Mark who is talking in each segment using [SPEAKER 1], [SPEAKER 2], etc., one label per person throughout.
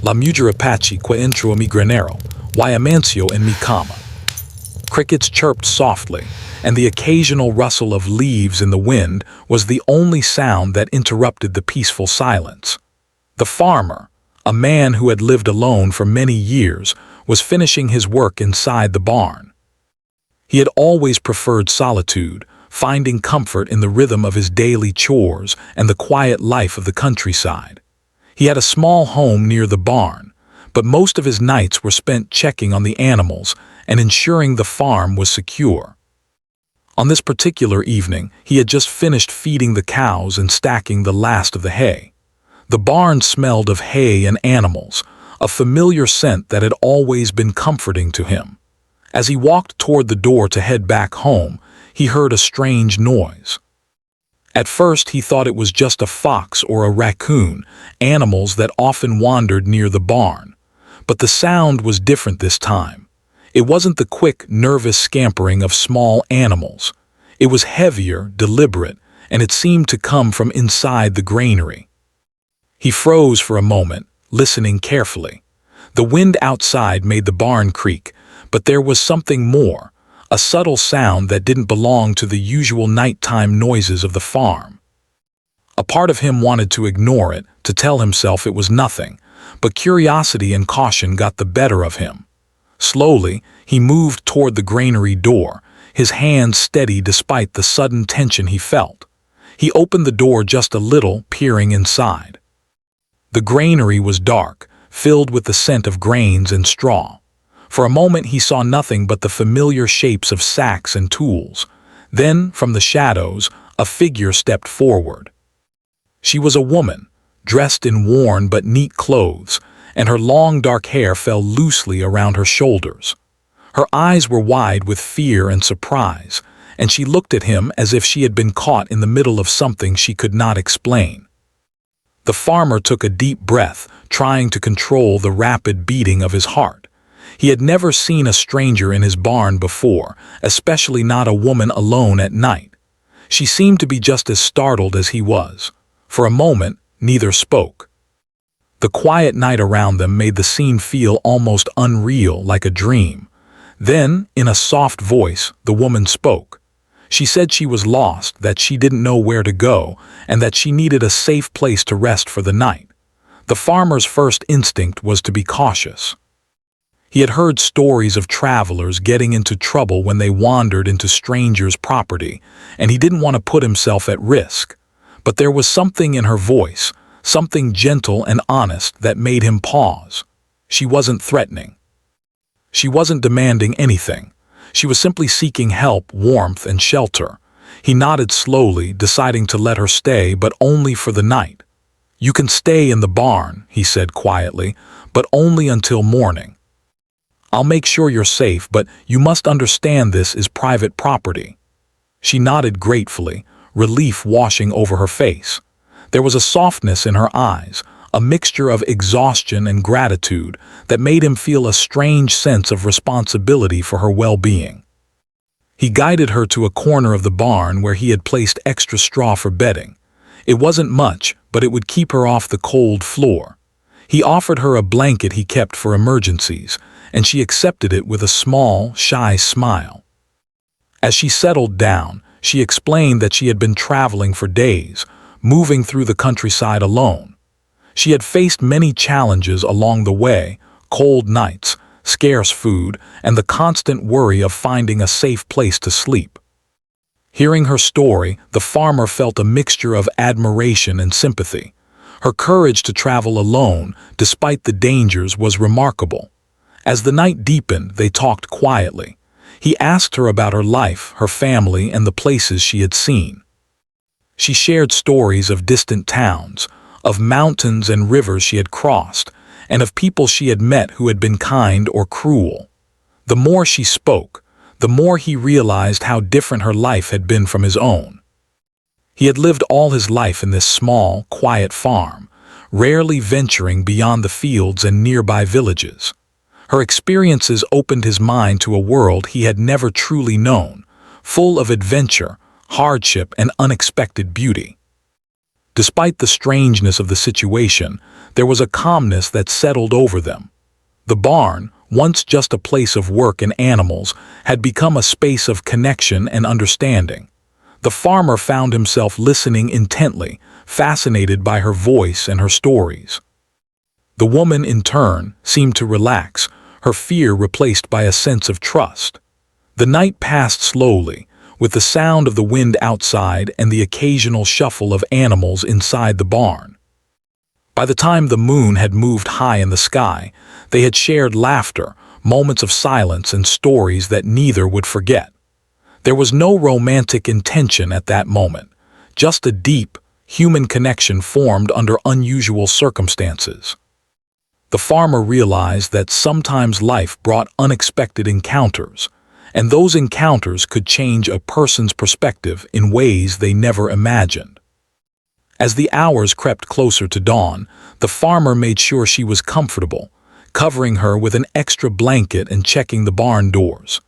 [SPEAKER 1] La mujer apache que entró a mi granero, y amaneció en mi cama. Crickets chirped softly, and the occasional rustle of leaves in the wind was the only sound that interrupted the peaceful silence. The farmer, a man who had lived alone for many years, was finishing his work inside the barn. He had always preferred solitude, finding comfort in the rhythm of his daily chores and the quiet life of the countryside. He had a small home near the barn, but most of his nights were spent checking on the animals and ensuring the farm was secure. On this particular evening, he had just finished feeding the cows and stacking the last of the hay. The barn smelled of hay and animals, a familiar scent that had always been comforting to him. As he walked toward the door to head back home, he heard a strange noise. At first he thought it was just a fox or a raccoon, animals that often wandered near the barn. But the sound was different this time. It wasn't the quick, nervous scampering of small animals. It was heavier, deliberate, and it seemed to come from inside the granary. He froze for a moment, listening carefully. The wind outside made the barn creak, but there was something more, a subtle sound that didn't belong to the usual nighttime noises of the farm. A part of him wanted to ignore it, to tell himself it was nothing, but curiosity and caution got the better of him. Slowly, he moved toward the granary door, his hands steady despite the sudden tension he felt. He opened the door just a little, peering inside. The granary was dark, filled with the scent of grains and straw. For a moment he saw nothing but the familiar shapes of sacks and tools. Then, from the shadows, a figure stepped forward. She was a woman, dressed in worn but neat clothes, and her long dark hair fell loosely around her shoulders. Her eyes were wide with fear and surprise, and she looked at him as if she had been caught in the middle of something she could not explain. The farmer took a deep breath, trying to control the rapid beating of his heart. He had never seen a stranger in his barn before, especially not a woman alone at night. She seemed to be just as startled as he was. For a moment, neither spoke. The quiet night around them made the scene feel almost unreal, like a dream. Then, in a soft voice, the woman spoke. She said she was lost, that she didn't know where to go, and that she needed a safe place to rest for the night. The farmer's first instinct was to be cautious. He had heard stories of travelers getting into trouble when they wandered into strangers' property, and he didn't want to put himself at risk. But there was something in her voice, something gentle and honest that made him pause. She wasn't threatening. She wasn't demanding anything. She was simply seeking help, warmth, and shelter. He nodded slowly, deciding to let her stay, but only for the night. "You can stay in the barn," he said quietly, "but only until morning. I'll make sure you're safe, but you must understand this is private property." She nodded gratefully, relief washing over her face. There was a softness in her eyes, a mixture of exhaustion and gratitude that made him feel a strange sense of responsibility for her well-being. He guided her to a corner of the barn where he had placed extra straw for bedding. It wasn't much, but it would keep her off the cold floor. He offered her a blanket he kept for emergencies, and she accepted it with a small, shy smile. As she settled down, she explained that she had been traveling for days, moving through the countryside alone. She had faced many challenges along the way: cold nights, scarce food, and the constant worry of finding a safe place to sleep. Hearing her story, the farmer felt a mixture of admiration and sympathy. Her courage to travel alone, despite the dangers, was remarkable. As the night deepened, they talked quietly. He asked her about her life, her family, and the places she had seen. She shared stories of distant towns, of mountains and rivers she had crossed, and of people she had met who had been kind or cruel. The more she spoke, the more he realized how different her life had been from his own. He had lived all his life in this small, quiet farm, rarely venturing beyond the fields and nearby villages. Her experiences opened his mind to a world he had never truly known, full of adventure, hardship, and unexpected beauty. Despite the strangeness of the situation, There was a calmness that settled over them. The barn, once just a place of work and animals, had become a space of connection and understanding. The farmer found himself listening intently, fascinated by her voice and her stories. The woman, in turn, seemed to relax, her fear replaced by a sense of trust. The night passed slowly, with the sound of the wind outside and the occasional shuffle of animals inside the barn. By the time the moon had moved high in the sky, they had shared laughter, moments of silence, and stories that neither would forget. There was no romantic intention at that moment, just a deep, human connection formed under unusual circumstances. The farmer realized that sometimes life brought unexpected encounters, and those encounters could change a person's perspective in ways they never imagined. As the hours crept closer to dawn, the farmer made sure she was comfortable, covering her with an extra blanket and checking the barn doors.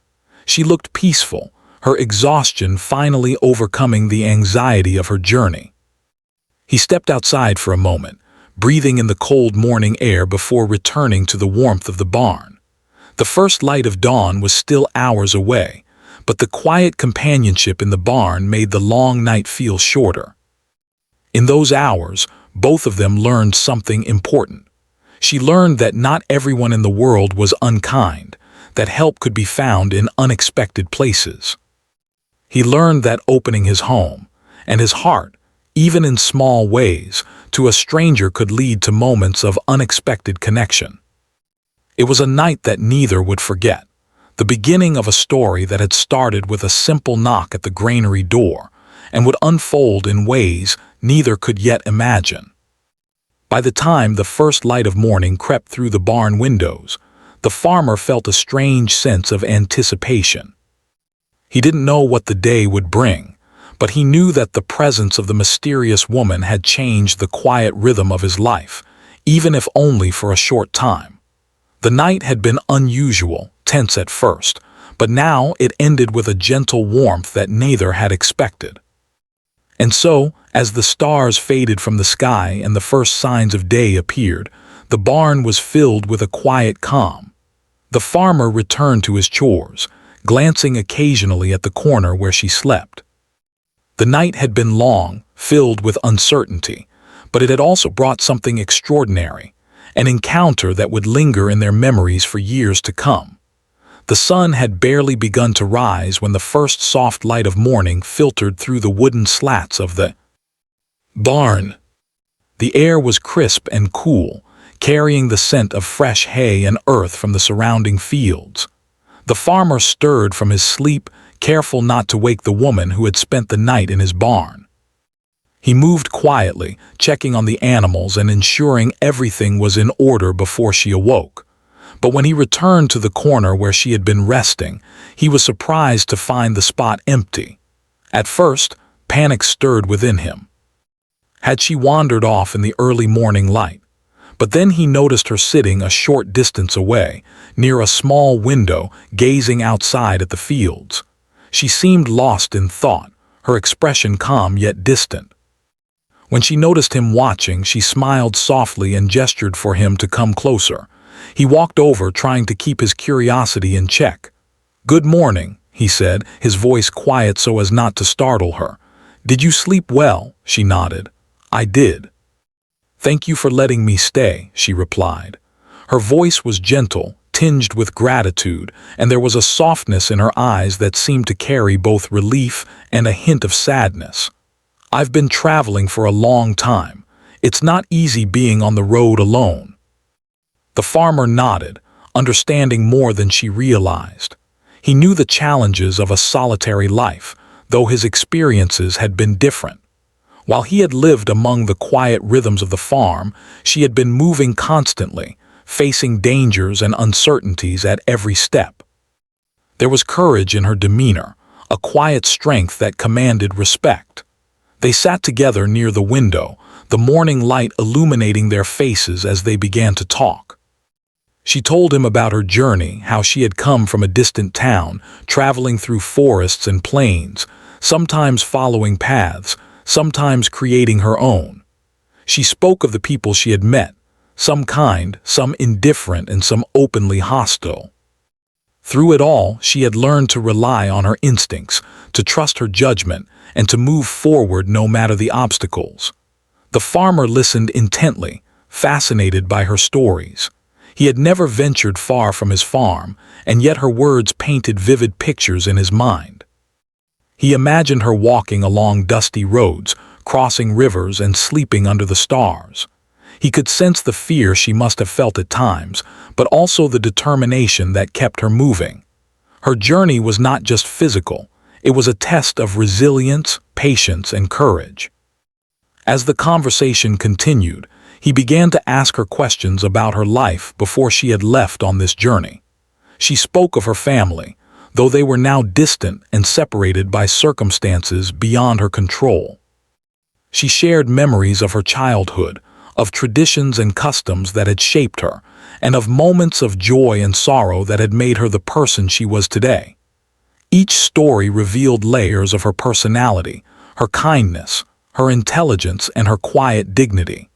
[SPEAKER 1] She looked peaceful, her exhaustion finally overcoming the anxiety of her journey. He stepped outside for a moment, breathing in the cold morning air before returning to the warmth of the barn. The first light of dawn was still hours away, but the quiet companionship in the barn made the long night feel shorter. In those hours, both of them learned something important. She learned that not everyone in the world was unkind, that help could be found in unexpected places. He learned that opening his home and his heart, even in small ways, to a stranger could lead to moments of unexpected connection. It was a night that neither would forget, the beginning of a story that had started with a simple knock at the granary door and would unfold in ways neither could yet imagine. By the time the first light of morning crept through the barn windows, the farmer felt a strange sense of anticipation. He didn't know what the day would bring, but he knew that the presence of the mysterious woman had changed the quiet rhythm of his life, even if only for a short time. The night had been unusual, tense at first, but now it ended with a gentle warmth that neither had expected. And so, as the stars faded from the sky and the first signs of day appeared, the barn was filled with a quiet calm. The farmer returned to his chores, glancing occasionally at the corner where she slept. The night had been long, filled with uncertainty, but it had also brought something extraordinary, an encounter that would linger in their memories for years to come. The sun had barely begun to rise when the first soft light of morning filtered through the wooden slats of the barn. The air was crisp and cool, carrying the scent of fresh hay and earth from the surrounding fields. The farmer stirred from his sleep, careful not to wake the woman who had spent the night in his barn. He moved quietly, checking on the animals and ensuring everything was in order before she awoke. But when he returned to the corner where she had been resting, he was surprised to find the spot empty. At first, panic stirred within him. Had she wandered off in the early morning light? But then he noticed her sitting a short distance away, near a small window, gazing outside at the fields. She seemed lost in thought, her expression calm yet distant. When she noticed him watching, she smiled softly and gestured for him to come closer. He walked over, trying to keep his curiosity in check. "Good morning," he said, his voice quiet so as not to startle her. "Did you sleep well?" She nodded. "I did." "Thank you for letting me stay," she replied. Her voice was gentle, tinged with gratitude, and there was a softness in her eyes that seemed to carry both relief and a hint of sadness. "I've been traveling for a long time. It's not easy being on the road alone." The farmer nodded, understanding more than she realized. He knew the challenges of a solitary life, though his experiences had been different. While he had lived among the quiet rhythms of the farm, she had been moving constantly, facing dangers and uncertainties at every step. There was courage in her demeanor, a quiet strength that commanded respect. They sat together near the window, the morning light illuminating their faces as they began to talk. She told him about her journey, how she had come from a distant town, traveling through forests and plains, sometimes following paths, sometimes creating her own. She spoke of the people she had met, some kind, some indifferent, and some openly hostile. Through it all, she had learned to rely on her instincts, to trust her judgment, and to move forward no matter the obstacles. The farmer listened intently, fascinated by her stories. He had never ventured far from his farm, and yet her words painted vivid pictures in his mind. He imagined her walking along dusty roads, crossing rivers, and sleeping under the stars. He could sense the fear she must have felt at times, but also the determination that kept her moving. Her journey was not just physical, it was a test of resilience, patience, and courage. As the conversation continued, he began to ask her questions about her life before she had left on this journey. She spoke of her family, though they were now distant and separated by circumstances beyond her control. She shared memories of her childhood, of traditions and customs that had shaped her, and of moments of joy and sorrow that had made her the person she was today. Each story revealed layers of her personality, her kindness, her intelligence, and her quiet dignity.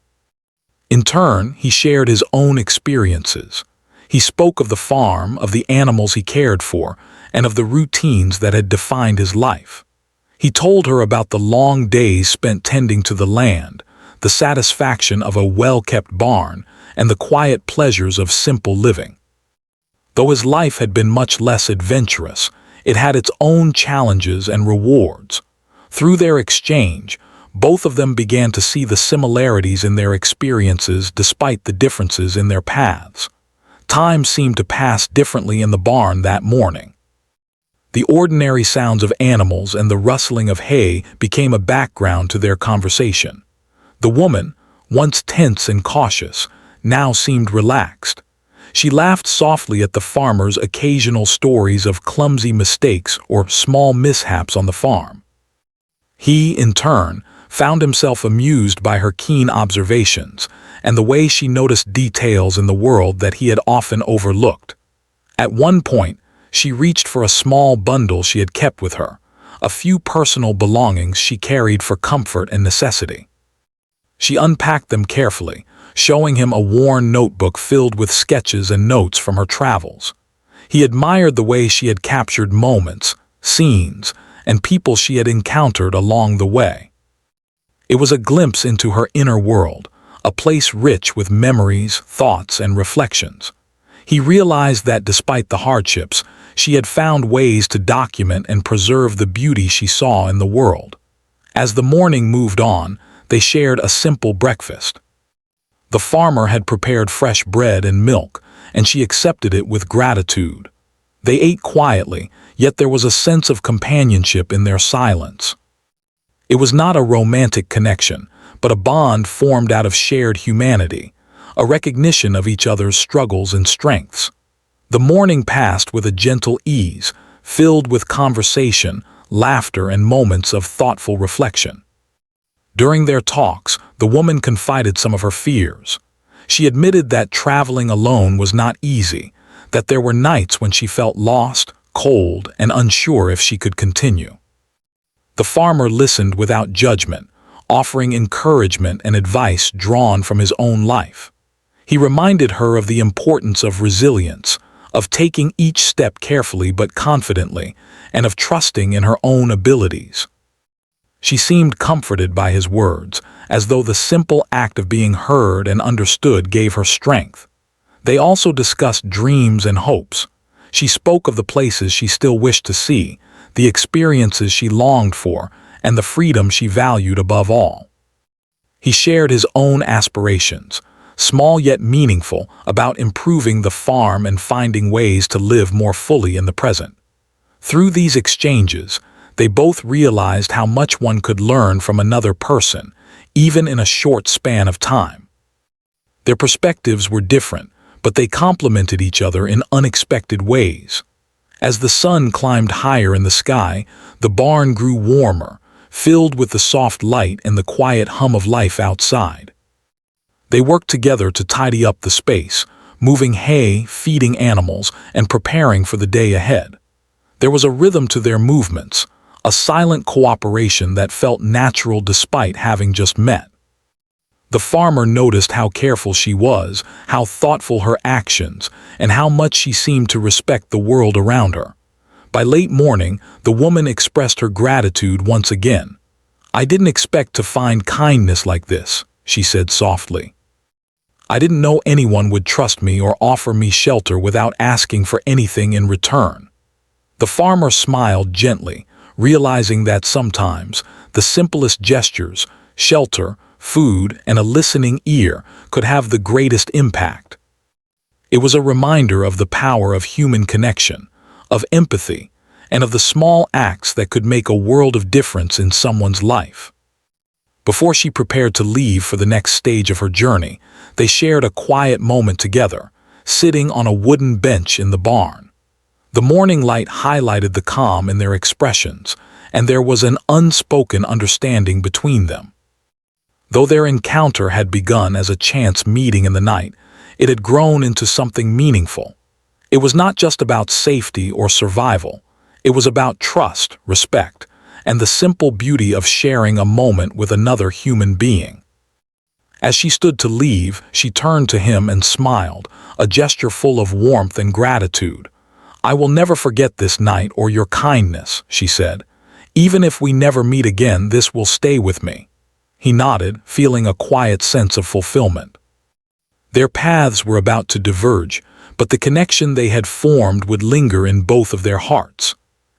[SPEAKER 1] In turn, he shared his own experiences. He spoke of the farm, of the animals he cared for, and of the routines that had defined his life. He told her about the long days spent tending to the land, the satisfaction of a well-kept barn, and the quiet pleasures of simple living. Though his life had been much less adventurous, it had its own challenges and rewards. Through their exchange, both of them began to see the similarities in their experiences despite the differences in their paths. Time seemed to pass differently in the barn that morning. The ordinary sounds of animals and the rustling of hay became a background to their conversation. The woman, once tense and cautious, now seemed relaxed. She laughed softly at the farmer's occasional stories of clumsy mistakes or small mishaps on the farm. He, in turn, found himself amused by her keen observations and the way she noticed details in the world that he had often overlooked. At one point, she reached for a small bundle she had kept with her, a few personal belongings she carried for comfort and necessity. She unpacked them carefully, showing him a worn notebook filled with sketches and notes from her travels. He admired the way she had captured moments, scenes, and people she had encountered along the way. It was a glimpse into her inner world, a place rich with memories, thoughts, and reflections. He realized that despite the hardships, she had found ways to document and preserve the beauty she saw in the world. As the morning moved on, they shared a simple breakfast. The farmer had prepared fresh bread and milk, and she accepted it with gratitude. They ate quietly, yet there was a sense of companionship in their silence. It was not a romantic connection, but a bond formed out of shared humanity, a recognition of each other's struggles and strengths. The morning passed with a gentle ease, filled with conversation, laughter, and moments of thoughtful reflection. During their talks, the woman confided some of her fears. She admitted that traveling alone was not easy, that there were nights when she felt lost, cold, and unsure if she could continue. The farmer listened without judgment, offering encouragement and advice drawn from his own life. He reminded her of the importance of resilience, of taking each step carefully but confidently, and of trusting in her own abilities. She seemed comforted by his words, as though the simple act of being heard and understood gave her strength. They also discussed dreams and hopes. She spoke of the places she still wished to see, the experiences she longed for, and the freedom she valued above all. He shared his own aspirations, small yet meaningful, about improving the farm and finding ways to live more fully in the present. Through these exchanges, they both realized how much one could learn from another person, even in a short span of time. Their perspectives were different, but they complemented each other in unexpected ways. As the sun climbed higher in the sky, the barn grew warmer, filled with the soft light and the quiet hum of life outside. They worked together to tidy up the space, moving hay, feeding animals, and preparing for the day ahead. There was a rhythm to their movements, a silent cooperation that felt natural despite having just met. The farmer noticed how careful she was, how thoughtful her actions, and how much she seemed to respect the world around her. By late morning, the woman expressed her gratitude once again. "I didn't expect to find kindness like this," she said softly. "I didn't know anyone would trust me or offer me shelter without asking for anything in return." The farmer smiled gently, realizing that sometimes the simplest gestures, shelter, food, and a listening ear could have the greatest impact. It was a reminder of the power of human connection, of empathy, and of the small acts that could make a world of difference in someone's life. Before she prepared to leave for the next stage of her journey, they shared a quiet moment together, sitting on a wooden bench in the barn. The morning light highlighted the calm in their expressions, and there was an unspoken understanding between them. Though their encounter had begun as a chance meeting in the night, it had grown into something meaningful. It was not just about safety or survival. It was about trust, respect, and the simple beauty of sharing a moment with another human being. As she stood to leave, she turned to him and smiled, a gesture full of warmth and gratitude. "I will never forget this night or your kindness," she said. "Even if we never meet again, this will stay with me." He nodded, feeling a quiet sense of fulfillment. Their paths were about to diverge, but the connection they had formed would linger in both of their hearts.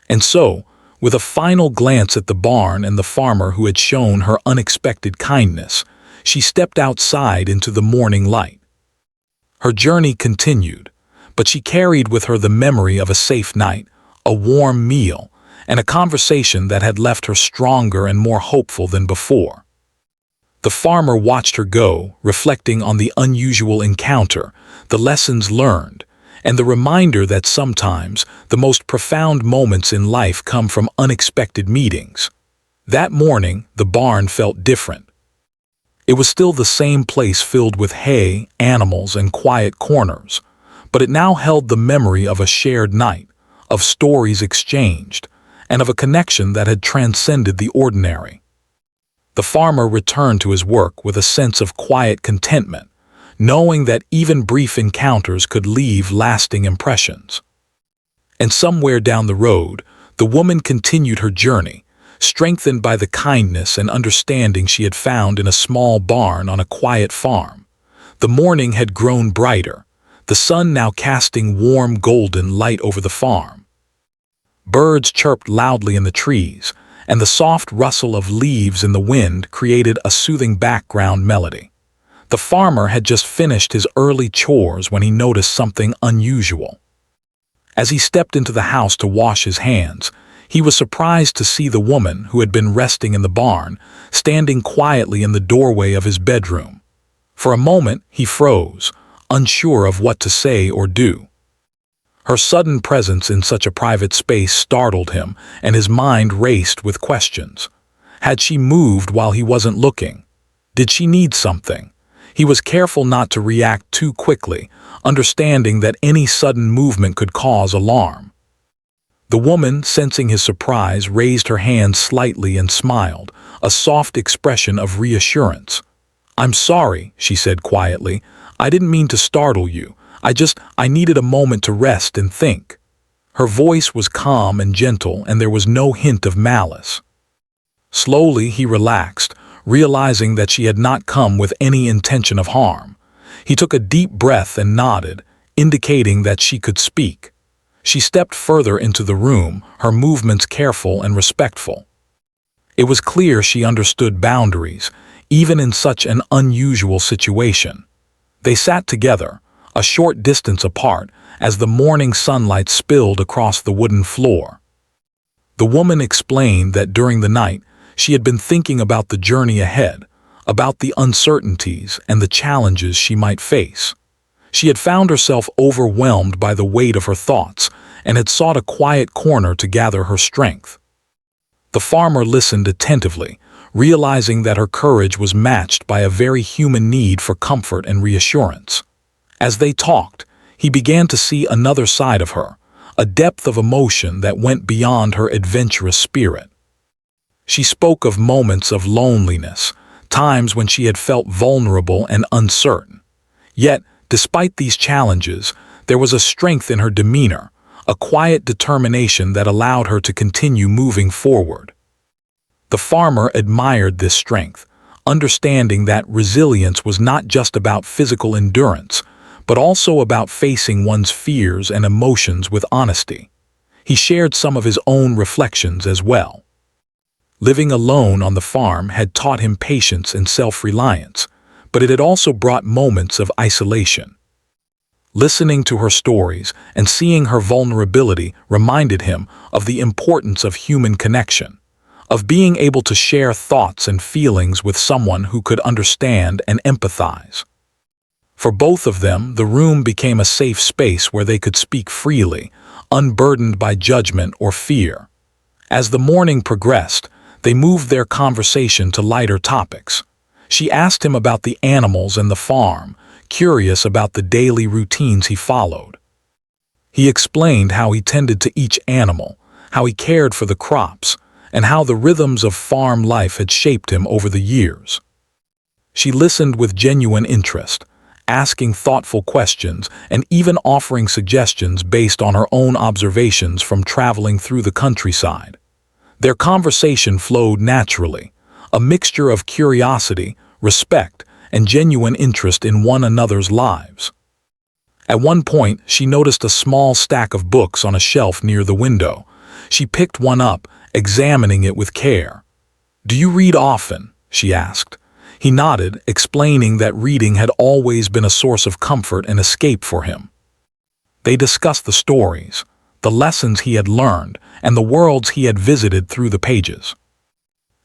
[SPEAKER 1] And so, with a final glance at the barn and the farmer who had shown her unexpected kindness, she stepped outside into the morning light. Her journey continued, but she carried with her the memory of a safe night, a warm meal, and a conversation that had left her stronger and more hopeful than before. The farmer watched her go, reflecting on the unusual encounter, the lessons learned, and the reminder that sometimes the most profound moments in life come from unexpected meetings. That morning, the barn felt different. It was still the same place filled with hay, animals, and quiet corners, but it now held the memory of a shared night, of stories exchanged, and of a connection that had transcended the ordinary. The farmer returned to his work with a sense of quiet contentment, knowing that even brief encounters could leave lasting impressions. And somewhere down the road, the woman continued her journey, strengthened by the kindness and understanding she had found in a small barn on a quiet farm. The morning had grown brighter, the sun now casting warm golden light over the farm. Birds chirped loudly in the trees, and the soft rustle of leaves in the wind created a soothing background melody. The farmer had just finished his early chores when he noticed something unusual. As he stepped into the house to wash his hands, he was surprised to see the woman who had been resting in the barn, standing quietly in the doorway of his bedroom. For a moment, he froze, unsure of what to say or do. Her sudden presence in such a private space startled him, and his mind raced with questions. Had she moved while he wasn't looking? Did she need something? He was careful not to react too quickly, understanding that any sudden movement could cause alarm. The woman, sensing his surprise, raised her hand slightly and smiled, a soft expression of reassurance. "I'm sorry," she said quietly. "I didn't mean to startle you. I needed a moment to rest and think." Her voice was calm and gentle, and there was no hint of malice. Slowly he relaxed, realizing that she had not come with any intention of harm. He took a deep breath and nodded, indicating that she could speak. She stepped further into the room, her movements careful and respectful. It was clear she understood boundaries, even in such an unusual situation. They sat together, a short distance apart, as the morning sunlight spilled across the wooden floor. The woman explained that during the night, she had been thinking about the journey ahead, about the uncertainties and the challenges she might face. She had found herself overwhelmed by the weight of her thoughts and had sought a quiet corner to gather her strength. The farmer listened attentively, realizing that her courage was matched by a very human need for comfort and reassurance. As they talked, he began to see another side of her, a depth of emotion that went beyond her adventurous spirit. She spoke of moments of loneliness, times when she had felt vulnerable and uncertain. Yet, despite these challenges, there was a strength in her demeanor, a quiet determination that allowed her to continue moving forward. The farmer admired this strength, understanding that resilience was not just about physical endurance, but also about facing one's fears and emotions with honesty. He shared some of his own reflections as well. Living alone on the farm had taught him patience and self-reliance, but it had also brought moments of isolation. Listening to her stories and seeing her vulnerability reminded him of the importance of human connection, of being able to share thoughts and feelings with someone who could understand and empathize. For both of them, the room became a safe space where they could speak freely, unburdened by judgment or fear. As the morning progressed, they moved their conversation to lighter topics. She asked him about the animals and the farm, curious about the daily routines he followed. He explained how he tended to each animal, how he cared for the crops, and how the rhythms of farm life had shaped him over the years. She listened with genuine interest, asking thoughtful questions and even offering suggestions based on her own observations from traveling through the countryside. Their conversation flowed naturally, a mixture of curiosity, respect, and genuine interest in one another's lives. At one point, she noticed a small stack of books on a shelf near the window. She picked one up, examining it with care. "Do you read often?" she asked. He nodded, explaining that reading had always been a source of comfort and escape for him. They discussed the stories, the lessons he had learned, and the worlds he had visited through the pages.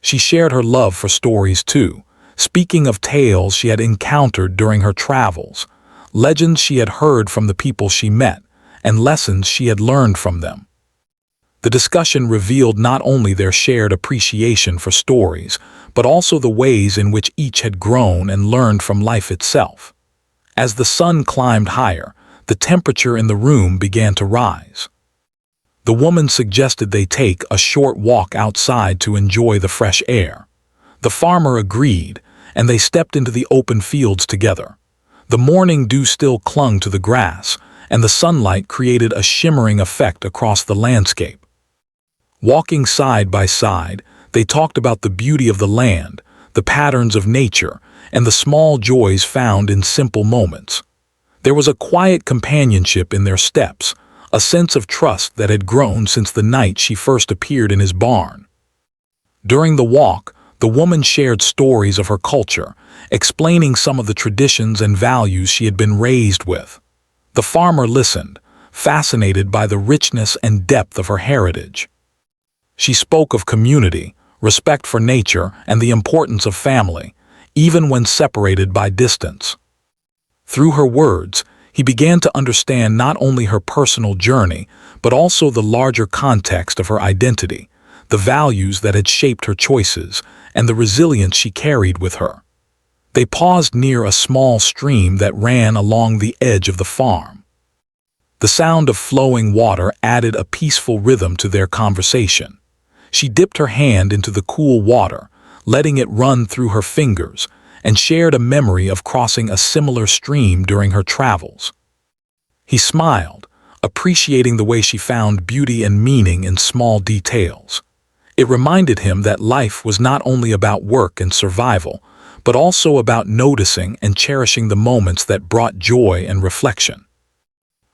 [SPEAKER 1] She shared her love for stories too, speaking of tales she had encountered during her travels, legends she had heard from the people she met, and lessons she had learned from them. The discussion revealed not only their shared appreciation for stories, but also the ways in which each had grown and learned from life itself. As the sun climbed higher, the temperature in the room began to rise. The woman suggested they take a short walk outside to enjoy the fresh air. The farmer agreed, and they stepped into the open fields together. The morning dew still clung to the grass, and the sunlight created a shimmering effect across the landscape. Walking side by side, they talked about the beauty of the land, the patterns of nature, and the small joys found in simple moments. There was a quiet companionship in their steps, a sense of trust that had grown since the night she first appeared in his barn. During the walk, the woman shared stories of her culture, explaining some of the traditions and values she had been raised with. The farmer listened, fascinated by the richness and depth of her heritage. She spoke of community, respect for nature, and the importance of family, even when separated by distance. Through her words, he began to understand not only her personal journey, but also the larger context of her identity, the values that had shaped her choices, and the resilience she carried with her. They paused near a small stream that ran along the edge of the farm. The sound of flowing water added a peaceful rhythm to their conversation. She dipped her hand into the cool water, letting it run through her fingers, and shared a memory of crossing a similar stream during her travels. He smiled, appreciating the way she found beauty and meaning in small details. It reminded him that life was not only about work and survival, but also about noticing and cherishing the moments that brought joy and reflection.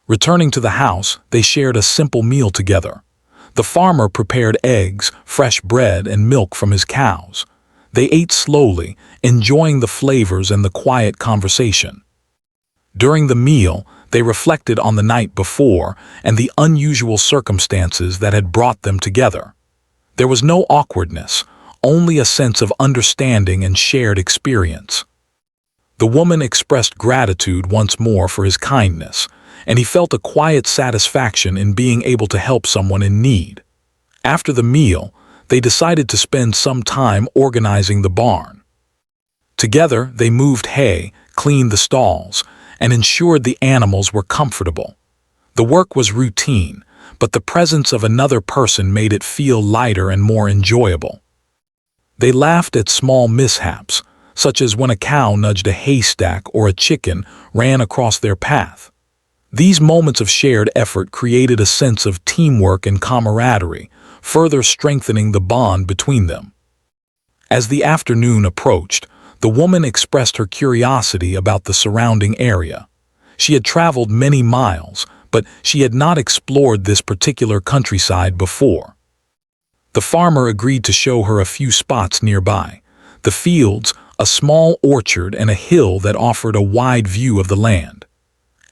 [SPEAKER 1] Returning to the house, they shared a simple meal together. The farmer prepared eggs, fresh bread, and milk from his cows. They ate slowly, enjoying the flavors and the quiet conversation. During the meal, they reflected on the night before and the unusual circumstances that had brought them together. There was no awkwardness, only a sense of understanding and shared experience. The woman expressed gratitude once more for his kindness, and he felt a quiet satisfaction in being able to help someone in need. After the meal, they decided to spend some time organizing the barn. Together, they moved hay, cleaned the stalls, and ensured the animals were comfortable. The work was routine, but the presence of another person made it feel lighter and more enjoyable. They laughed at small mishaps, such as when a cow nudged a haystack or a chicken ran across their path. These moments of shared effort created a sense of teamwork and camaraderie, further strengthening the bond between them. As the afternoon approached, the woman expressed her curiosity about the surrounding area. She had traveled many miles, but she had not explored this particular countryside before. The farmer agreed to show her a few spots nearby: the fields, a small orchard, and a hill that offered a wide view of the land.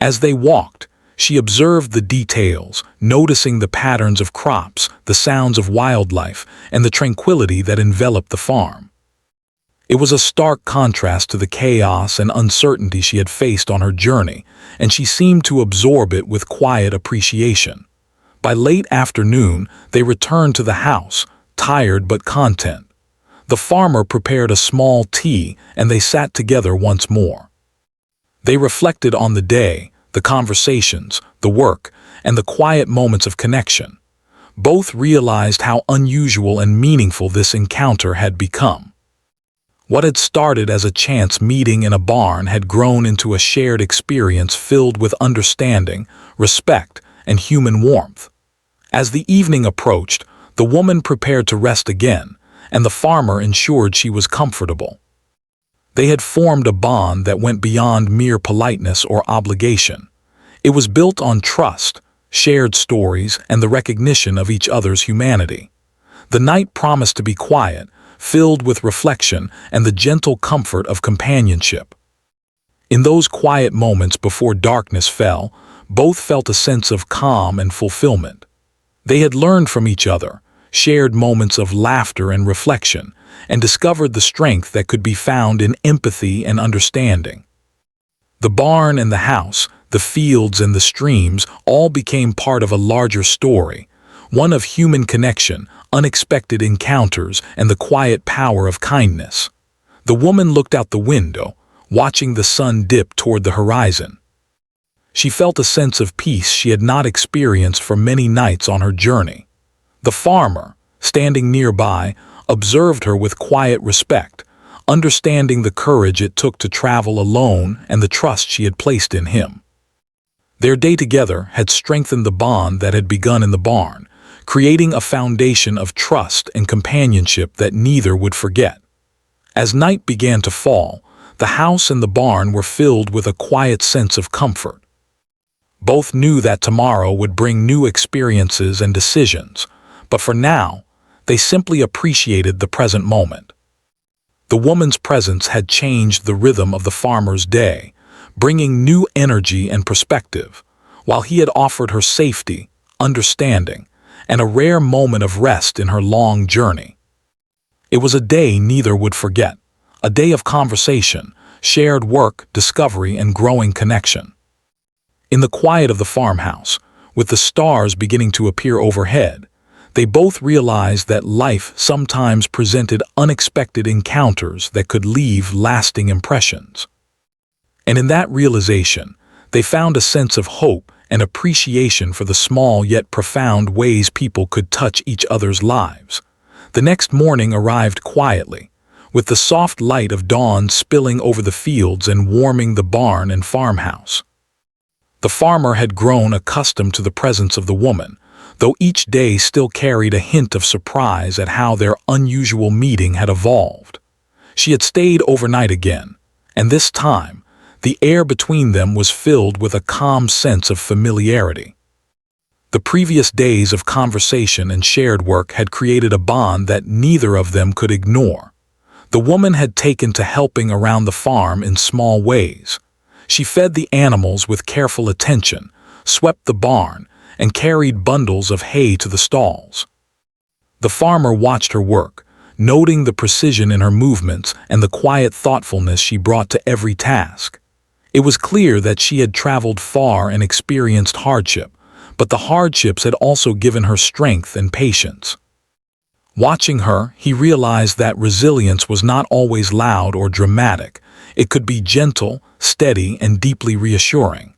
[SPEAKER 1] As they walked, she observed the details, noticing the patterns of crops, the sounds of wildlife, and the tranquility that enveloped the farm. It was a stark contrast to the chaos and uncertainty she had faced on her journey, and she seemed to absorb it with quiet appreciation. By late afternoon, they returned to the house, tired but content. The farmer prepared a small tea, and they sat together once more. They reflected on the day, the conversations, the work, and the quiet moments of connection. Both realized how unusual and meaningful this encounter had become. What had started as a chance meeting in a barn had grown into a shared experience filled with understanding, respect, and human warmth. As the evening approached, the woman prepared to rest again, and the farmer ensured she was comfortable. They had formed a bond that went beyond mere politeness or obligation. It was built on trust, shared stories, and the recognition of each other's humanity. The night promised to be quiet, filled with reflection and the gentle comfort of companionship. In those quiet moments before darkness fell, both felt a sense of calm and fulfillment. They had learned from each other, shared moments of laughter and reflection, and discovered the strength that could be found in empathy and understanding. The barn and the house, the fields and the streams all became part of a larger story, one of human connection, unexpected encounters, and the quiet power of kindness. The woman looked out the window, watching the sun dip toward the horizon. She felt a sense of peace she had not experienced for many nights on her journey. The farmer, standing nearby, observed her with quiet respect, understanding the courage it took to travel alone and the trust she had placed in him. Their day together had strengthened the bond that had begun in the barn, creating a foundation of trust and companionship that neither would forget. As night began to fall, the house and the barn were filled with a quiet sense of comfort. Both knew that tomorrow would bring new experiences and decisions, but for now, they simply appreciated the present moment. The woman's presence had changed the rhythm of the farmer's day, bringing new energy and perspective, while he had offered her safety, understanding, and a rare moment of rest in her long journey. It was a day neither would forget, a day of conversation, shared work, discovery, and growing connection. In the quiet of the farmhouse, with the stars beginning to appear overhead, they both realized that life sometimes presented unexpected encounters that could leave lasting impressions. And in that realization, they found a sense of hope and appreciation for the small yet profound ways people could touch each other's lives. The next morning arrived quietly, with the soft light of dawn spilling over the fields and warming the barn and farmhouse. The farmer had grown accustomed to the presence of the woman, though each day still carried a hint of surprise at how their unusual meeting had evolved. She had stayed overnight again, and this time, the air between them was filled with a calm sense of familiarity. The previous days of conversation and shared work had created a bond that neither of them could ignore. The woman had taken to helping around the farm in small ways. She fed the animals with careful attention, swept the barn, and carried bundles of hay to the stalls. The farmer watched her work, noting the precision in her movements and the quiet thoughtfulness she brought to every task. It was clear that she had traveled far and experienced hardship, but the hardships had also given her strength and patience. Watching her, he realized that resilience was not always loud or dramatic. It could be gentle, steady, and deeply reassuring.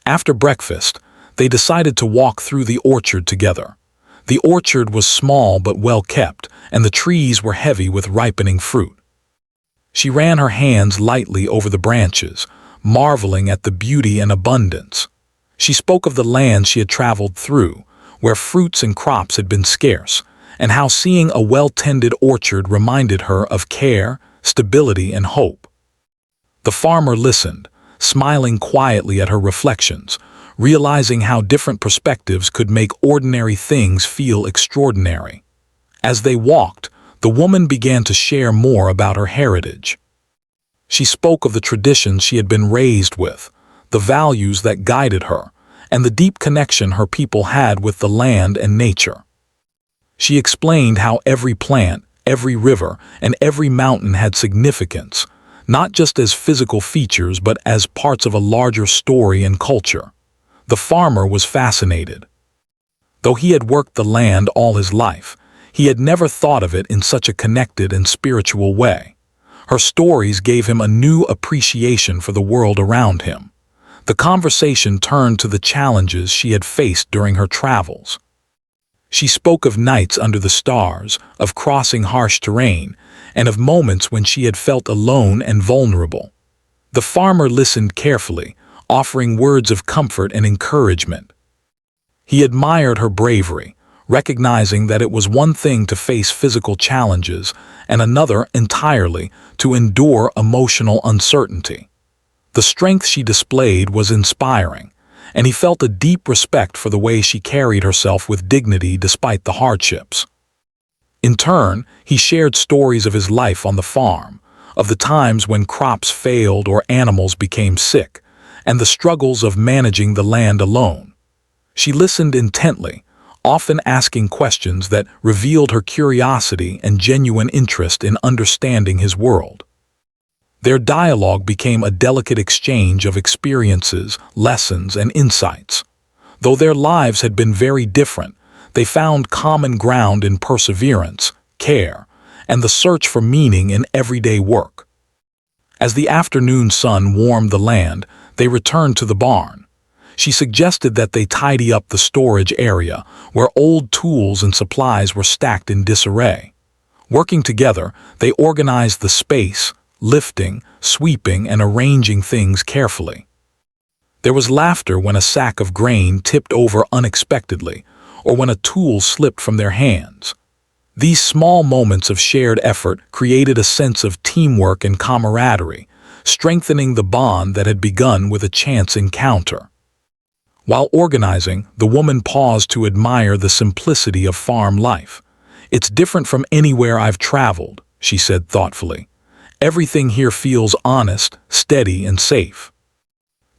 [SPEAKER 1] After breakfast, they decided to walk through the orchard together. The orchard was small but well kept, and the trees were heavy with ripening fruit. She ran her hands lightly over the branches, marveling at the beauty and abundance. She spoke of the land she had traveled through, where fruits and crops had been scarce, and how seeing a well-tended orchard reminded her of care, stability, and hope. The farmer listened, smiling quietly at her reflections, realizing how different perspectives could make ordinary things feel extraordinary. As they walked, the woman began to share more about her heritage. She spoke of the traditions she had been raised with, the values that guided her, and the deep connection her people had with the land and nature. She explained how every plant, every river, and every mountain had significance, not just as physical features but as parts of a larger story and culture. The farmer was fascinated. Though he had worked the land all his life, he had never thought of it in such a connected and spiritual way. Her stories gave him a new appreciation for the world around him. The conversation turned to the challenges she had faced during her travels. She spoke of nights under the stars, of crossing harsh terrain, and of moments when she had felt alone and vulnerable. The farmer listened carefully, offering words of comfort and encouragement. He admired her bravery, recognizing that it was one thing to face physical challenges and another entirely to endure emotional uncertainty. The strength she displayed was inspiring, and he felt a deep respect for the way she carried herself with dignity despite the hardships. In turn, he shared stories of his life on the farm, of the times when crops failed or animals became sick, and the struggles of managing the land alone. She listened intently, often asking questions that revealed her curiosity and genuine interest in understanding his world. Their dialogue became a delicate exchange of experiences, lessons, and insights. Though their lives had been very different, they found common ground in perseverance, care, and the search for meaning in everyday work. As the afternoon sun warmed the land, they returned to the barn. She suggested that they tidy up the storage area, where old tools and supplies were stacked in disarray. Working together, they organized the space, lifting, sweeping, and arranging things carefully. There was laughter when a sack of grain tipped over unexpectedly, or when a tool slipped from their hands. These small moments of shared effort created a sense of teamwork and camaraderie, strengthening the bond that had begun with a chance encounter. While organizing, the woman paused to admire the simplicity of farm life. "It's different from anywhere I've traveled," she said thoughtfully. "Everything here feels honest, steady, and safe."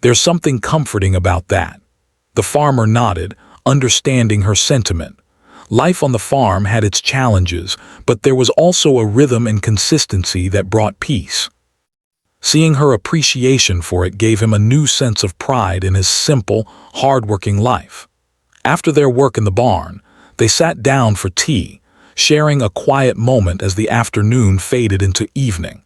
[SPEAKER 1] "There's something comforting about that." The farmer nodded, understanding her sentiment. Life on the farm had its challenges, but there was also a rhythm and consistency that brought peace. Seeing her appreciation for it gave him a new sense of pride in his simple, hard-working life. After their work in the barn, they sat down for tea, sharing a quiet moment as the afternoon faded into evening.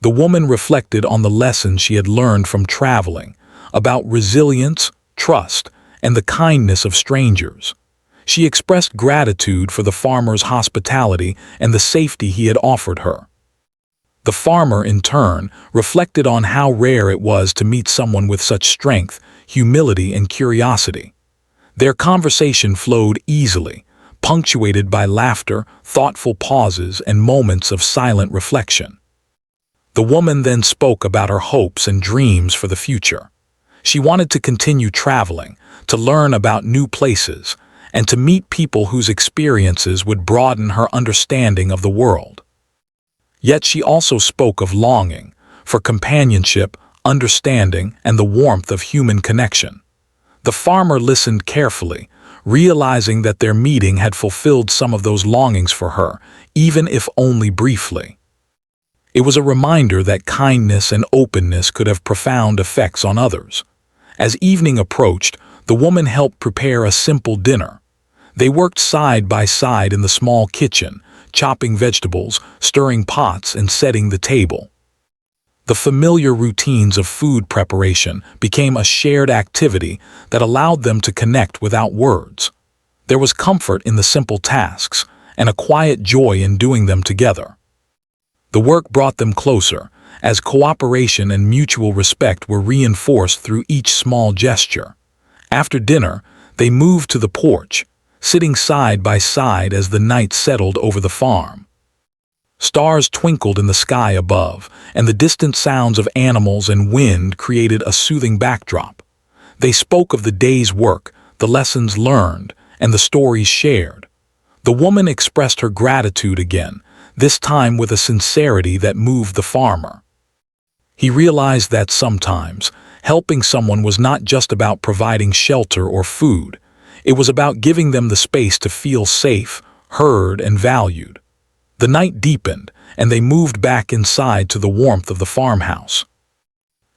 [SPEAKER 1] The woman reflected on the lessons she had learned from traveling, about resilience, trust, and the kindness of strangers. She expressed gratitude for the farmer's hospitality and the safety he had offered her. The farmer, in turn, reflected on how rare it was to meet someone with such strength, humility, and curiosity. Their conversation flowed easily, punctuated by laughter, thoughtful pauses, and moments of silent reflection. The woman then spoke about her hopes and dreams for the future. She wanted to continue traveling, to learn about new places, and to meet people whose experiences would broaden her understanding of the world. Yet she also spoke of longing for companionship, understanding, and the warmth of human connection. The farmer listened carefully, realizing that their meeting had fulfilled some of those longings for her, even if only briefly. It was a reminder that kindness and openness could have profound effects on others. As evening approached, the woman helped prepare a simple dinner. They worked side by side in the small kitchen, chopping vegetables, stirring pots, and setting the table. The familiar routines of food preparation became a shared activity that allowed them to connect without words. There was comfort in the simple tasks, and a quiet joy in doing them together. The work brought them closer, as cooperation and mutual respect were reinforced through each small gesture. After dinner, they moved to the porch, sitting side by side as the night settled over the farm. Stars twinkled in the sky above, and the distant sounds of animals and wind created a soothing backdrop. They spoke of the day's work, the lessons learned, and the stories shared. The woman expressed her gratitude again, this time with a sincerity that moved the farmer. He realized that sometimes, helping someone was not just about providing shelter or food. It was about giving them the space to feel safe, heard, and valued. The night deepened, and they moved back inside to the warmth of the farmhouse.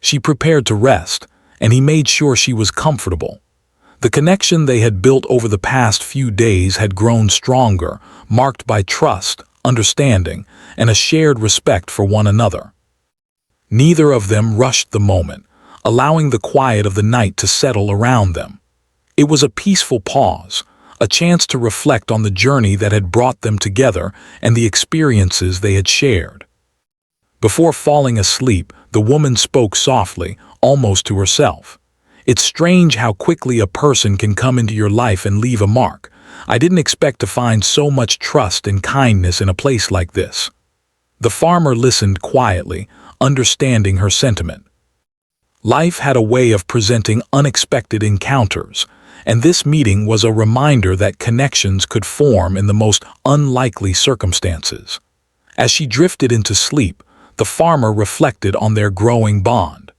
[SPEAKER 1] She prepared to rest, and he made sure she was comfortable. The connection they had built over the past few days had grown stronger, marked by trust, understanding, and a shared respect for one another. Neither of them rushed the moment, allowing the quiet of the night to settle around them. It was a peaceful pause, a chance to reflect on the journey that had brought them together and the experiences they had shared. Before falling asleep, the woman spoke softly, almost to herself. "It's strange how quickly a person can come into your life and leave a mark. I didn't expect to find so much trust and kindness in a place like this." The farmer listened quietly, understanding her sentiment. Life had a way of presenting unexpected encounters, and this meeting was a reminder that connections could form in the most unlikely circumstances. As she drifted into sleep, the farmer reflected on their growing bond.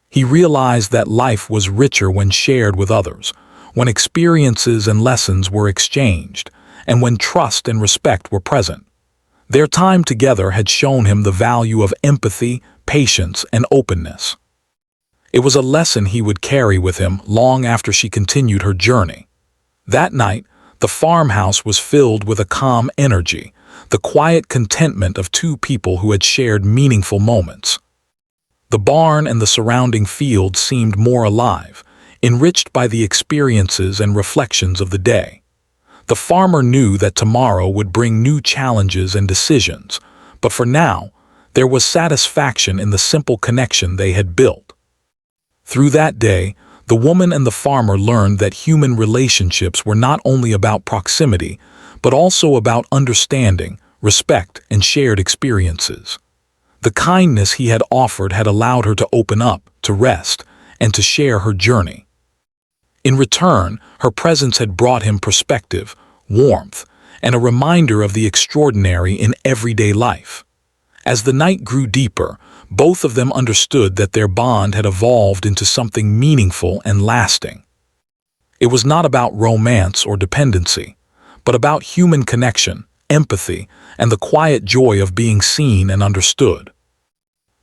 [SPEAKER 1] He realized that life was richer when shared with others, when experiences and lessons were exchanged, and when trust and respect were present. Their time together had shown him the value of empathy, patience, and openness. It was a lesson he would carry with him long after she continued her journey. That night, the farmhouse was filled with a calm energy, the quiet contentment of two people who had shared meaningful moments. The barn and the surrounding fields seemed more alive, enriched by the experiences and reflections of the day. The farmer knew that tomorrow would bring new challenges and decisions, but for now, there was satisfaction in the simple connection they had built. Through that day, the woman and the farmer learned that human relationships were not only about proximity, but also about understanding, respect, and shared experiences. The kindness he had offered had allowed her to open up, to rest, and to share her journey. In return, her presence had brought him perspective, warmth, and a reminder of the extraordinary in everyday life. As the night grew deeper, both of them understood that their bond had evolved into something meaningful and lasting. It was not about romance or dependency, but about human connection, empathy, and the quiet joy of being seen and understood.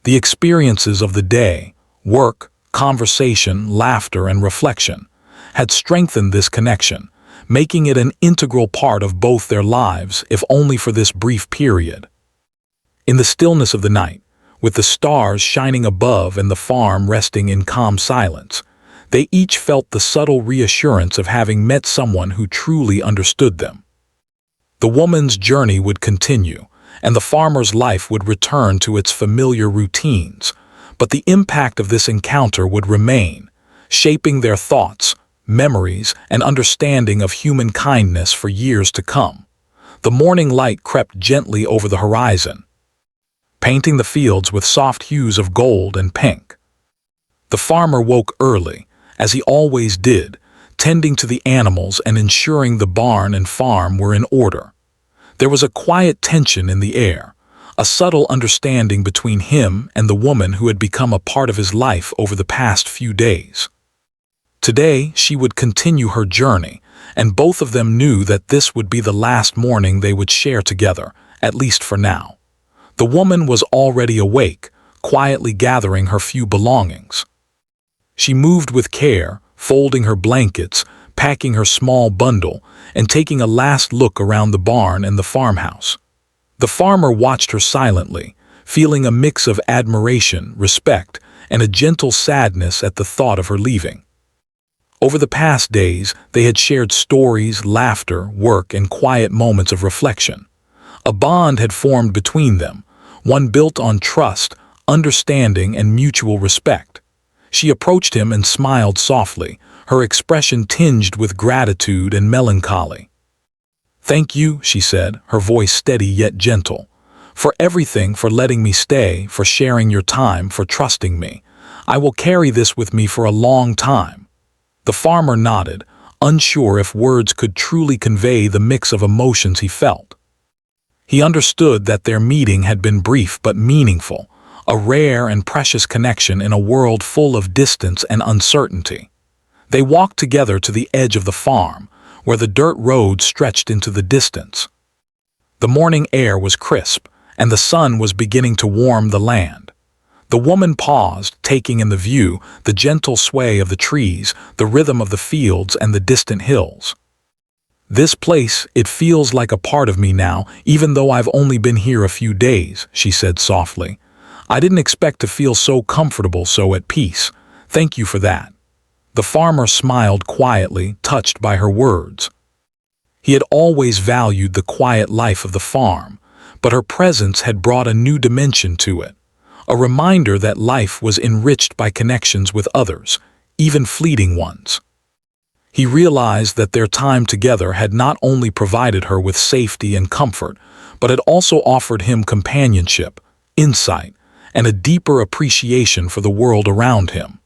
[SPEAKER 1] The experiences of the day, work, conversation, laughter, and reflection, had strengthened this connection, making it an integral part of both their lives, if only for this brief period. In the stillness of the night, with the stars shining above and the farm resting in calm silence, they each felt the subtle reassurance of having met someone who truly understood them. The woman's journey would continue, and the farmer's life would return to its familiar routines, but the impact of this encounter would remain, shaping their thoughts, memories, and understanding of human kindness for years to come. The morning light crept gently over the horizon, painting the fields with soft hues of gold and pink. The farmer woke early, as he always did, tending to the animals and ensuring the barn and farm were in order. There was a quiet tension in the air, a subtle understanding between him and the woman who had become a part of his life over the past few days. Today, she would continue her journey, and both of them knew that this would be the last morning they would share together, at least for now. The woman was already awake, quietly gathering her few belongings. She moved with care, folding her blankets, packing her small bundle, and taking a last look around the barn and the farmhouse. The farmer watched her silently, feeling a mix of admiration, respect, and a gentle sadness at the thought of her leaving. Over the past days, they had shared stories, laughter, work, and quiet moments of reflection. A bond had formed between them, one built on trust, understanding, and mutual respect. She approached him and smiled softly, her expression tinged with gratitude and melancholy. "Thank you," she said, her voice steady yet gentle. "For everything, for letting me stay, for sharing your time, for trusting me. I will carry this with me for a long time." The farmer nodded, unsure if words could truly convey the mix of emotions he felt. He understood that their meeting had been brief but meaningful, a rare and precious connection in a world full of distance and uncertainty. They walked together to the edge of the farm, where the dirt road stretched into the distance. The morning air was crisp, and the sun was beginning to warm the land. The woman paused, taking in the view, the gentle sway of the trees, the rhythm of the fields, and the distant hills. "This place, it feels like a part of me now, even though I've only been here a few days," she said softly. "I didn't expect to feel so comfortable, so at peace. Thank you for that." The farmer smiled quietly, touched by her words. He had always valued the quiet life of the farm, but her presence had brought a new dimension to it, a reminder that life was enriched by connections with others, even fleeting ones. He realized that their time together had not only provided her with safety and comfort, but had also offered him companionship, insight, and a deeper appreciation for the world around him.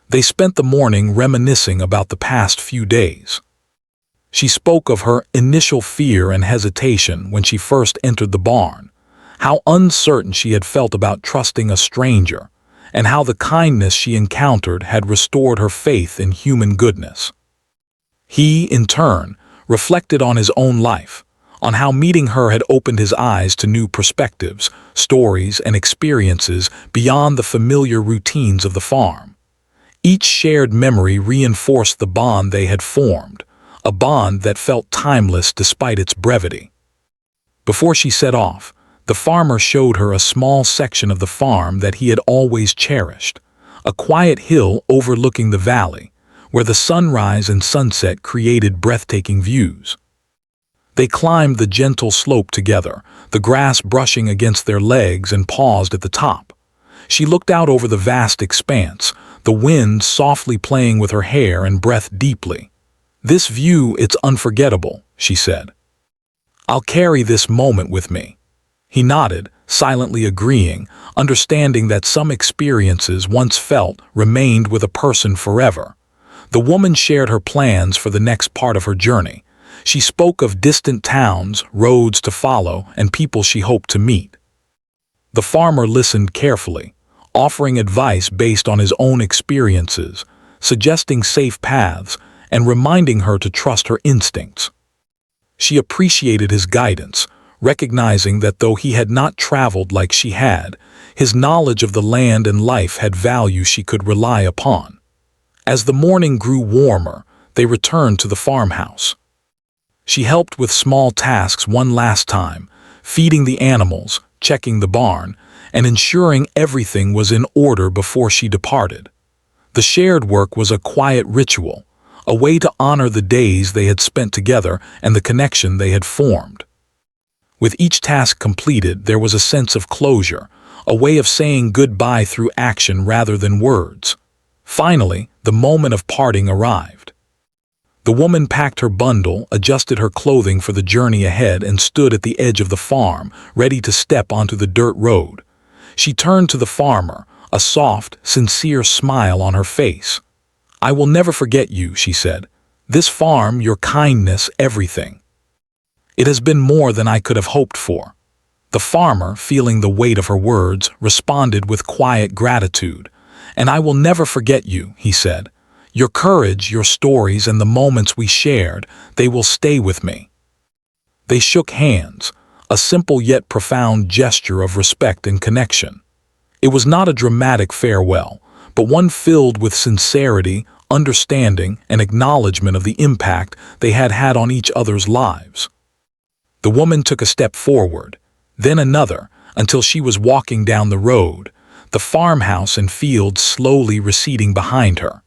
[SPEAKER 1] They spent the morning reminiscing about the past few days. She spoke of her initial fear and hesitation when she first entered the barn, how uncertain she had felt about trusting a stranger, and how the kindness she encountered had restored her faith in human goodness. He, in turn, reflected on his own life, on how meeting her had opened his eyes to new perspectives, stories, and experiences beyond the familiar routines of the farm. Each shared memory reinforced the bond they had formed, a bond that felt timeless despite its brevity. Before she set off, the farmer showed her a small section of the farm that he had always cherished, a quiet hill overlooking the valley, where the sunrise and sunset created breathtaking views. They climbed the gentle slope together, the grass brushing against their legs, and paused at the top. She looked out over the vast expanse, the wind softly playing with her hair, and breathed deeply. "This view, it's unforgettable," she said. "I'll carry this moment with me." He nodded, silently agreeing, understanding that some experiences once felt remained with a person forever. The woman shared her plans for the next part of her journey. She spoke of distant towns, roads to follow, and people she hoped to meet. The farmer listened carefully, offering advice based on his own experiences, suggesting safe paths, and reminding her to trust her instincts. She appreciated his guidance, recognizing that though he had not traveled like she had, his knowledge of the land and life had value she could rely upon. As the morning grew warmer, they returned to the farmhouse. She helped with small tasks one last time, feeding the animals, checking the barn, and ensuring everything was in order before she departed. The shared work was a quiet ritual, a way to honor the days they had spent together and the connection they had formed. With each task completed, there was a sense of closure, a way of saying goodbye through action rather than words. Finally, the moment of parting arrived. The woman packed her bundle, adjusted her clothing for the journey ahead, and stood at the edge of the farm, ready to step onto the dirt road. She turned to the farmer, a soft, sincere smile on her face. "I will never forget you," she said. "This farm, your kindness, everything. It has been more than I could have hoped for." The farmer, feeling the weight of her words, responded with quiet gratitude. "And I will never forget you," he said. "Your courage, your stories, and the moments we shared, they will stay with me." They shook hands, a simple yet profound gesture of respect and connection. It was not a dramatic farewell, but one filled with sincerity, understanding, and acknowledgement of the impact they had had on each other's lives. The woman took a step forward, then another, until she was walking down the road, the farmhouse and fields slowly receding behind her.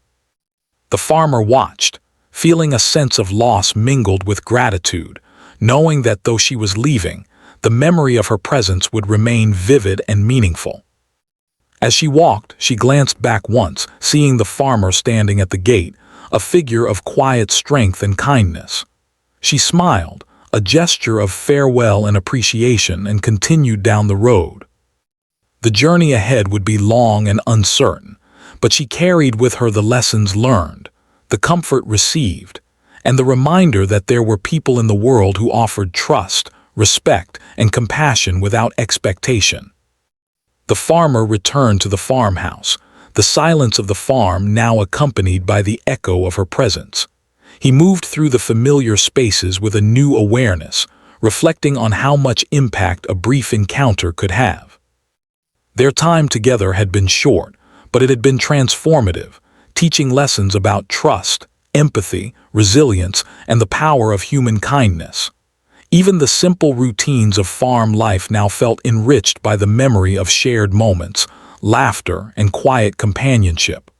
[SPEAKER 1] The farmer watched, feeling a sense of loss mingled with gratitude, knowing that though she was leaving, the memory of her presence would remain vivid and meaningful. As she walked, she glanced back once, seeing the farmer standing at the gate, a figure of quiet strength and kindness. She smiled, a gesture of farewell and appreciation, and continued down the road. The journey ahead would be long and uncertain, but she carried with her the lessons learned, the comfort received, and the reminder that there were people in the world who offered trust, respect, and compassion without expectation. The farmer returned to the farmhouse, the silence of the farm now accompanied by the echo of her presence. He moved through the familiar spaces with a new awareness, reflecting on how much impact a brief encounter could have. Their time together had been short, but it had been transformative, teaching lessons about trust, empathy, resilience, and the power of human kindness. Even the simple routines of farm life now felt enriched by the memory of shared moments, laughter, and quiet companionship.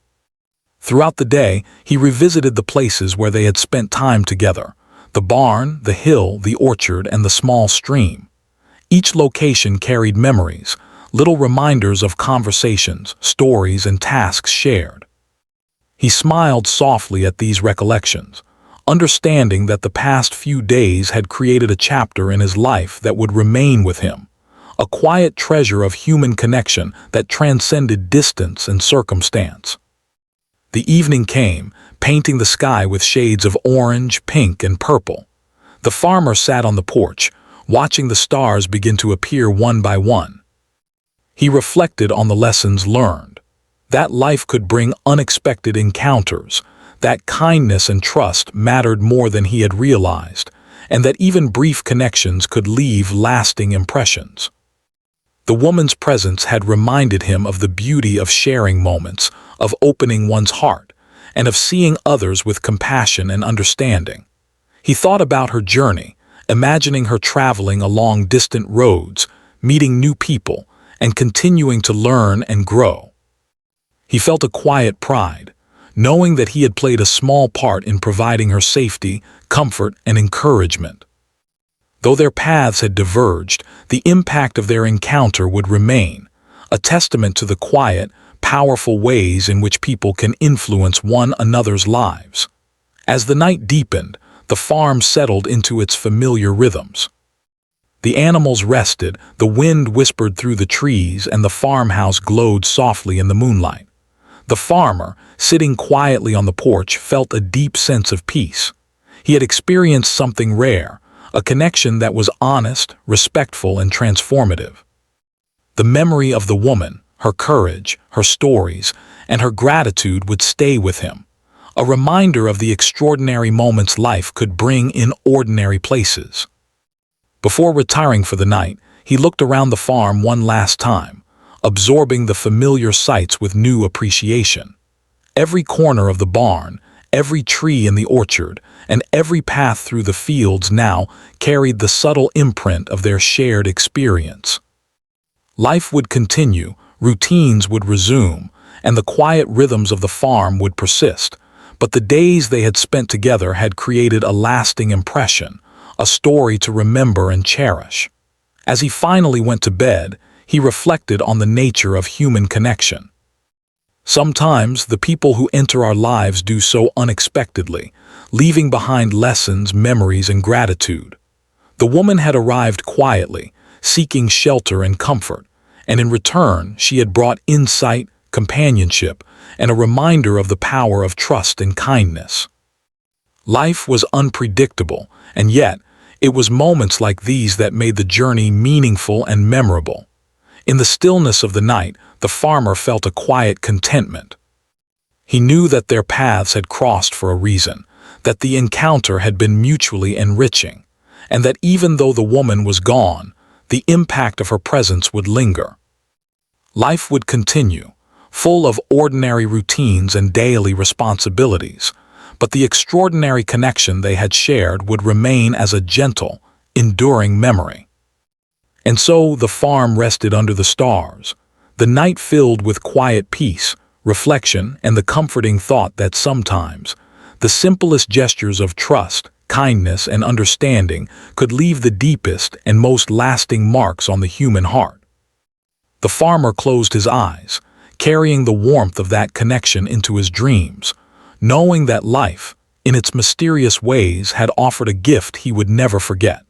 [SPEAKER 1] Throughout the day, he revisited the places where they had spent time together: the barn, the hill, the orchard, and the small stream. Each location carried memories, little reminders of conversations, stories, and tasks shared. He smiled softly at these recollections, understanding that the past few days had created a chapter in his life that would remain with him, a quiet treasure of human connection that transcended distance and circumstance. The evening came, painting the sky with shades of orange, pink, and purple. The farmer sat on the porch, watching the stars begin to appear one by one. He reflected on the lessons learned, that life could bring unexpected encounters, that kindness and trust mattered more than he had realized, and that even brief connections could leave lasting impressions. The woman's presence had reminded him of the beauty of sharing moments, of opening one's heart, and of seeing others with compassion and understanding. He thought about her journey, imagining her traveling along distant roads, meeting new people, and continuing to learn and grow. He felt a quiet pride, knowing that he had played a small part in providing her safety, comfort, and encouragement. Though their paths had diverged, the impact of their encounter would remain, a testament to the quiet, powerful ways in which people can influence one another's lives. As the night deepened, the farm settled into its familiar rhythms. The animals rested, the wind whispered through the trees, and the farmhouse glowed softly in the moonlight. The farmer, sitting quietly on the porch, felt a deep sense of peace. He had experienced something rare, a connection that was honest, respectful, and transformative. The memory of the woman, her courage, her stories, and her gratitude would stay with him, a reminder of the extraordinary moments life could bring in ordinary places. Before retiring for the night, he looked around the farm one last time, absorbing the familiar sights with new appreciation. Every corner of the barn, every tree in the orchard, and every path through the fields now carried the subtle imprint of their shared experience. Life would continue, routines would resume, and the quiet rhythms of the farm would persist, but the days they had spent together had created a lasting impression, a story to remember and cherish. As he finally went to bed, he reflected on the nature of human connection. Sometimes the people who enter our lives do so unexpectedly, leaving behind lessons, memories, and gratitude. The woman had arrived quietly, seeking shelter and comfort, and in return she had brought insight, companionship, and a reminder of the power of trust and kindness. Life was unpredictable, and yet it was moments like these that made the journey meaningful and memorable. In the stillness of the night, the farmer felt a quiet contentment. He knew that their paths had crossed for a reason, that the encounter had been mutually enriching, and that even though the woman was gone, the impact of her presence would linger. Life would continue, full of ordinary routines and daily responsibilities, but the extraordinary connection they had shared would remain as a gentle, enduring memory. And so the farm rested under the stars, the night filled with quiet peace, reflection, and the comforting thought that sometimes the simplest gestures of trust, kindness, and understanding could leave the deepest and most lasting marks on the human heart. The farmer closed his eyes, carrying the warmth of that connection into his dreams, knowing that life, in its mysterious ways, had offered a gift he would never forget.